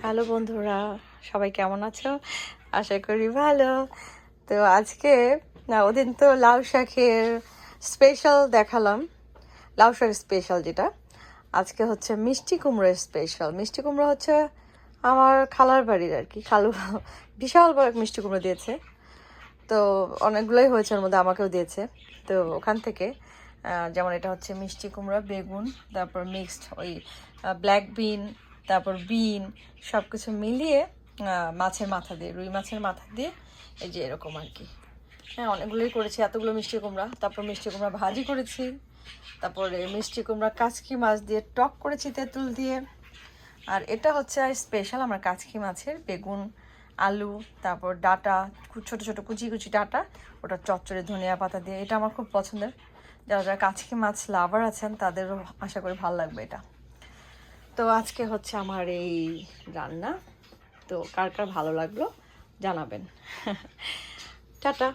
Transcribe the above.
Hello বন্ধুরা, সবাই কেমন আছো? আশা করি ভালো। তো আজকে ওদিন তো লাউ শাকের স্পেশাল দেখালাম, লাউ শাক স্পেশাল যেটা। আজকে হচ্ছে মিষ্টি কুমড়োর স্পেশাল। মিষ্টি কুমড়ো হচ্ছে আমার খালার বাড়ির আর কি। খালু বিশাল বড় এক মিষ্টি কুমড়ো দিয়েছে। তো অনেকগুলোই হয়েছে, ওর মধ্যে আমাকেও দিয়েছে। তো ওখান থেকে যেমন এটা হচ্ছে মিষ্টি কুমড়া, বেগুন, তারপর মিক্সড ওই ব্ল্যাক বিন, তারপর বিন, সব কিছু মিলিয়ে মাছের মাথা দিয়ে, রুই মাছের মাথা দিয়ে এই যে এরকম আর কি। হ্যাঁ, অনেকগুলোই করেছি, এতগুলো মিষ্টি কুমড়া। তারপর মিষ্টি কুমড়া ভাজি করেছি, তারপরে মিষ্টি কুমড়া কাচকি মাছ দিয়ে টক করেছি তেঁতুল দিয়ে। আর এটা হচ্ছে স্পেশাল আমার কাচকি মাছের বেগুন, আলু, তারপর ডাটা, ছোট ছোট কুচি কুচি ডাটা, ওটা চচ্চড়ে ধনিয়া পাতা দিয়ে। এটা আমার খুব পছন্দের। যারা যারা কাচকি মাছ লাভার আছেন তাদেরও আশা করি ভালো লাগবে এটা। তো আজকে হচ্ছে আমার এই রান্না। তো কার কার ভালো লাগলো জানাবেন। টাটা।